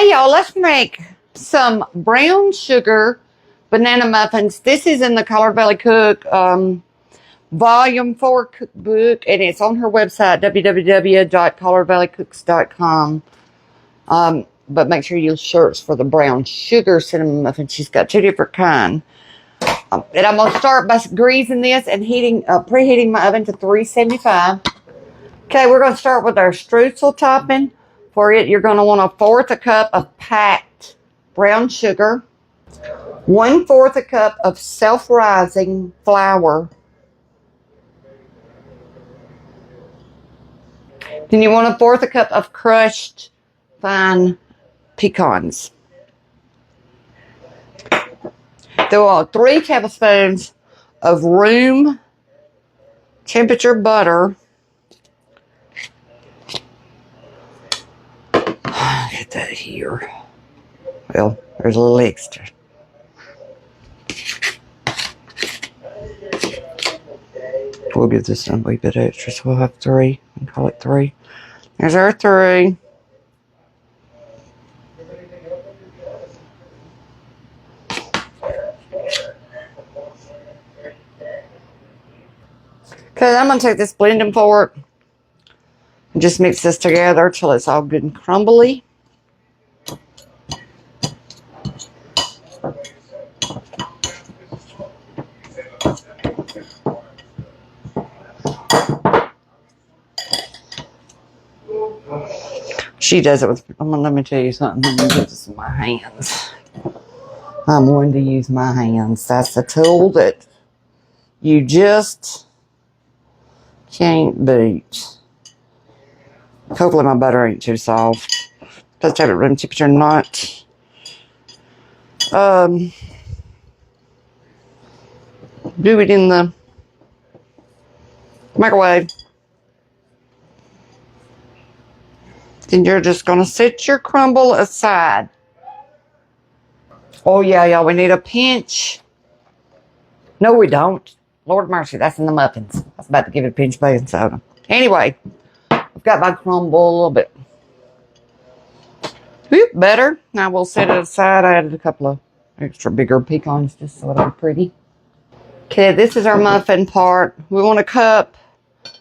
Hey y'all, let's make some brown sugar banana muffins. This is in the Color Valley Cook Volume 4 cookbook, and it's on her website, www.colorvalleycooks.com. But make sure you search for the brown sugar cinnamon muffin. She's got two different kinds. And I'm going to start by greasing this and preheating my oven to 375. Okay, we're going to start with our streusel topping. For it, you're going to want 1/4 a cup of packed brown sugar, 1/4 a cup of self-rising flour. Then you want 1/4 a cup of crushed fine pecans. There are 3 tablespoons of room temperature butter. Get that here. Well, there's a little extra. We'll give this one a wee bit extra, so we'll have 3 and call it 3. There's our 3. Okay, I'm going to take this blending fork and just mix this together till it's all good and crumbly. She does it with, let me tell you something, I'm going to do this in my hands. I'm going to use my hands. That's the tool that you just can't beat. Hopefully my butter ain't too soft. Supposed to have it room temperature, not do it in the microwave. Then you're just going to set your crumble aside. Oh, yeah, y'all, we need a pinch. No, we don't. Lord mercy, that's in the muffins. I was about to give it a pinch of baking soda. Anyway, I've got my crumble a little bit better. Now we'll set it aside. I added a couple of extra bigger pecans just so it'll be pretty. Okay, this is our muffin part. We want a cup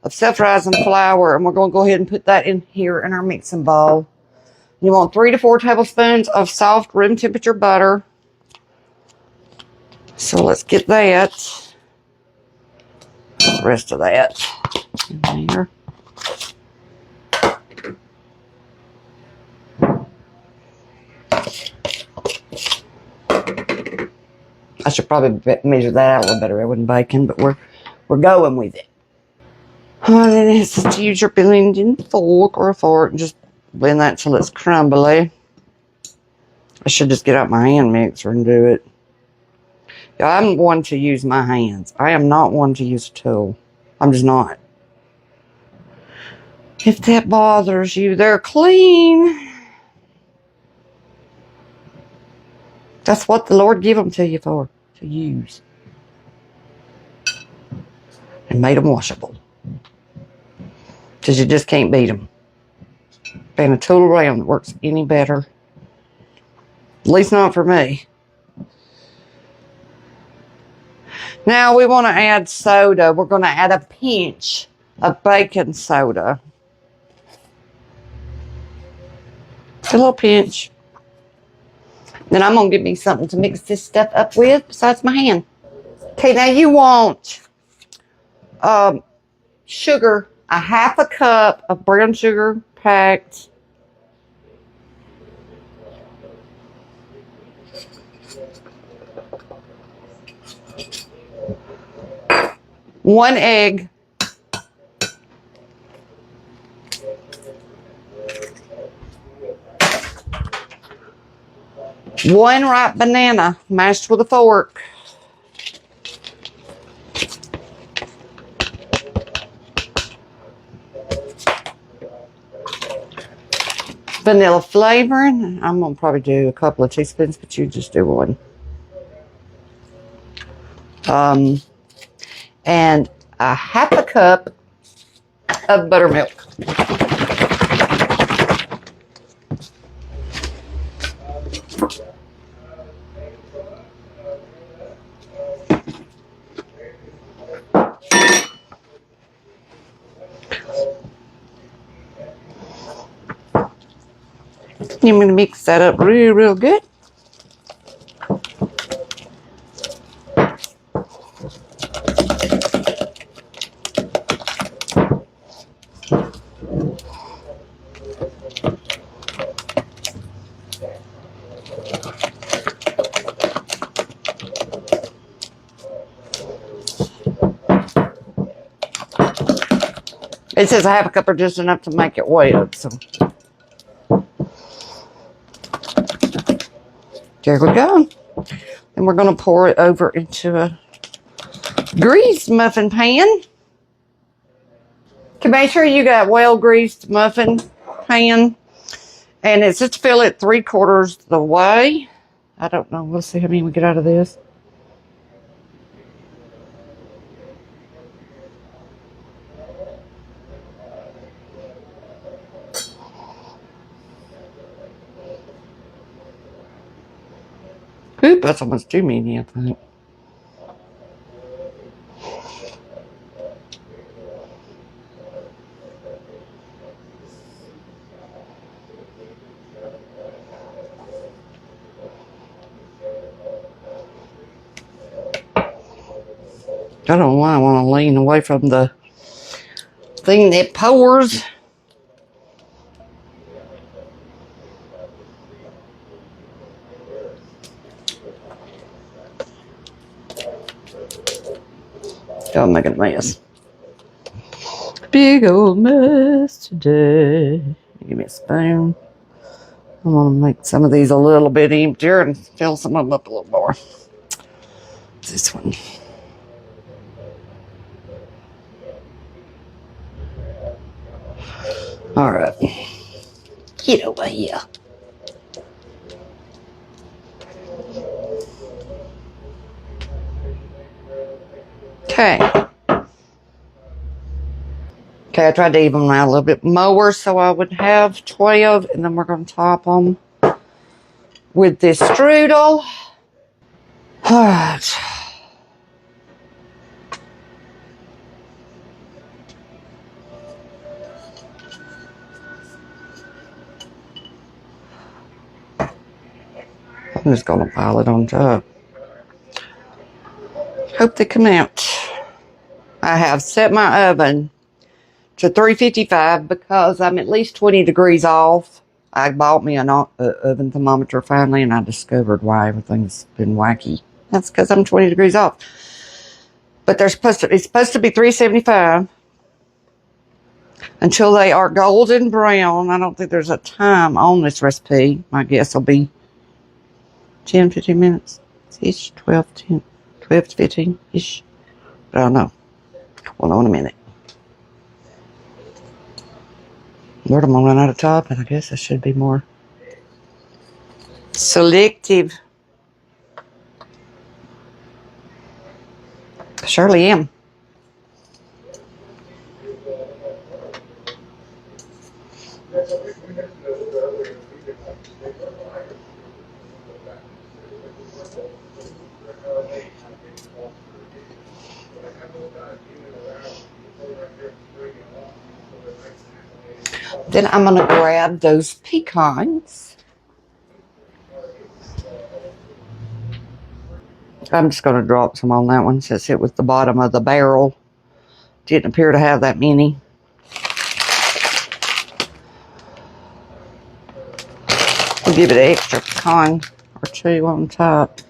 of self-rising flour, and we're going to go ahead and put that in here in our mixing bowl. You want 3 to 4 tablespoons of soft room temperature butter. So let's get that. The rest of that in there. I should probably measure that out a little better. I wasn't baking, but we're going with it. And then it's just use your blending fork or a fork and just blend that until it's crumbly. I should just get out my hand mixer and do it. Yeah, I'm one to use my hands. I am not one to use a tool. I'm just not. If that bothers you, they're clean. That's what the Lord gave them to you for, to use. And made them washable. Because you just can't beat them. Ain't a tool around that works any better. At least not for me. Now we want to add soda. We're going to add a pinch of baking soda. A little pinch. Then I'm going to give me something to mix this stuff up with besides my hand. Okay, now you want sugar. 1/2 cup of brown sugar packed. One egg. 1 ripe banana mashed with a fork. Vanilla flavoring. I'm going to probably do a couple of teaspoons, but you just do 1. And 1/2 cup of buttermilk. I'm going to mix that up real good. It says a half a cup or just enough to make it wet, so there we go. And we're going to pour it over into a greased muffin pan. To make sure you got well-greased muffin pan. And it's just fill it 3/4 the way. I don't know. We'll see how many we get out of this. Oop, that's almost too many, I think. I don't know why I want to lean away from the thing that pours. Don't make a mess. Big old mess today. Give me a spoon. I want to make some of these a little bit emptier and fill some of them up a little more. This one. All right. Get over here. Okay. Okay, I tried to even them out a little bit more so I would have 12, and then we're going to top them with this strudel. All right. I'm just going to pile it on top. Hope they come out. I have set my oven to 355 because I'm at least 20 degrees off. I bought me an oven thermometer finally, and I discovered why everything's been wacky. That's because I'm 20 degrees off. But it's supposed to be 375 until they are golden brown. I don't think there's a time on this recipe. My guess will be 10, 15 minutes ish, 12 to 15 ish. I don't know. Hold on a minute. Lord, I'm gonna run out of top, and I guess I should be more selective. I surely am. Then I'm going to grab those pecans. I'm just going to drop some on that one since it was the bottom of the barrel. Didn't appear to have that many. We'll give it an extra pecan or two on top.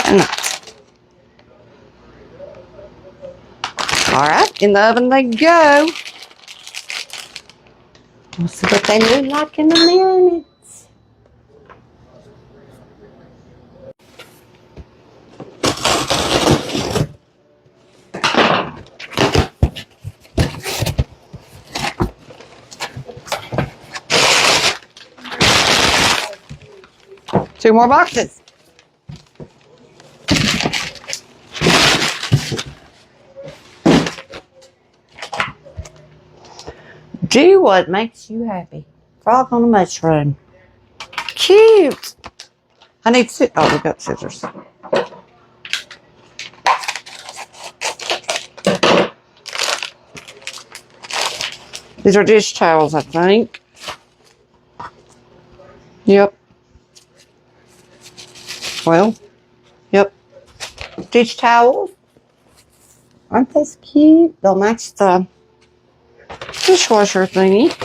And all right, in the oven they go. We'll see what they look like in a minute. Two more boxes. Do what makes you happy. Frog on a mushroom. Cute. I need scissors. Oh, we got scissors. These are dish towels, I think. Yep. Well, yep. Dish towels. Aren't they cute? They'll match the dishwasher thingy.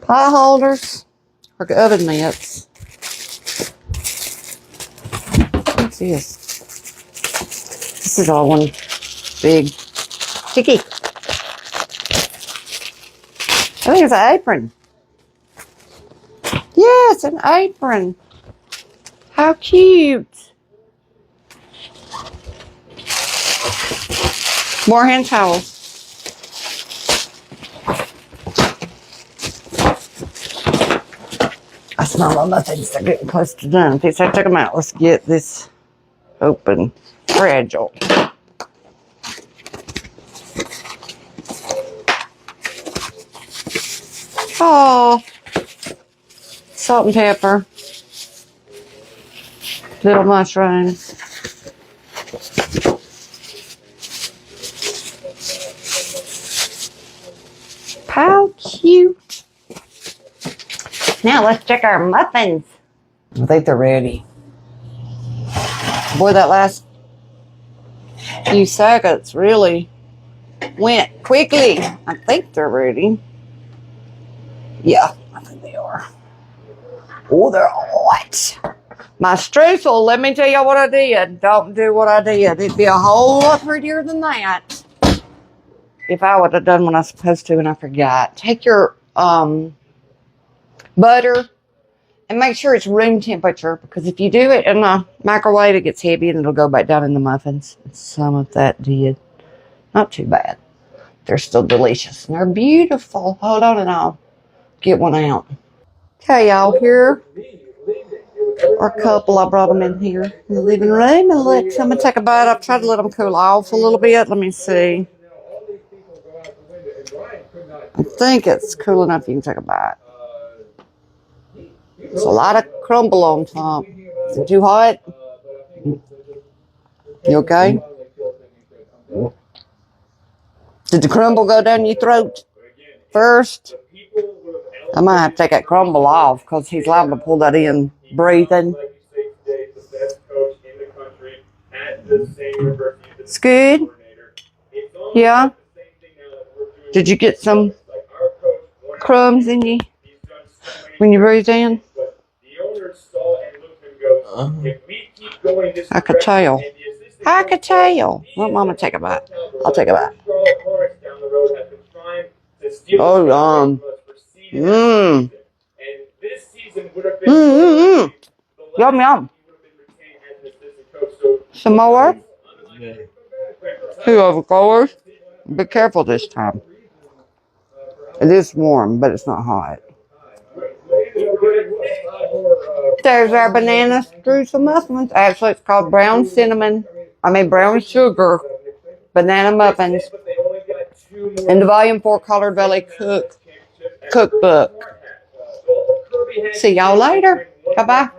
Pie holders or oven mitts. What's this? This is all one big sticky. I think it's an apron. Yes, an apron. How cute. More hand towels. I smell my muffins. They're getting close to done. I took them out. Let's get this open. Fragile. Oh, salt and pepper. Little mushrooms. How cute. Now let's check our muffins. I think they're ready. Boy, that last few seconds really went quickly. I think they're ready. Yeah, I think they are. Oh, they're hot. My streusel, let me tell you what I did. Don't do what I did. It'd be a whole lot prettier than that if I would have done what I was supposed to and I forgot. Take your butter and make sure it's room temperature, because if you do it in the microwave, it gets heavy and it'll go back down in the muffins. Some of that did. Not too bad. They're still delicious and they're beautiful. Hold on and I'll get one out. Okay, y'all, here are a couple. I brought them in here in the living room. And I'm going to take a bite. I've tried to let them cool off a little bit. Let me see. I think it's cool enough you can take a bite. There's a lot of crumble on top. Is it too hot? You okay? Did the crumble go down your throat first? I might have to take that crumble off because he's liable to pull that in breathing. It's good? Yeah? Did you get some crumbs in you when you breathed in? I could tell. I could tell. Let Mama take a bite. I'll take a bite. Oh, Yum, yum. Some more? Two overflowers. Be careful this time. It is warm, but it's not hot. There's our banana streusel muffins. Actually, it's called brown sugar banana muffins in the Volume 4 Colored Belly Cookbook. See y'all later. Bye-bye.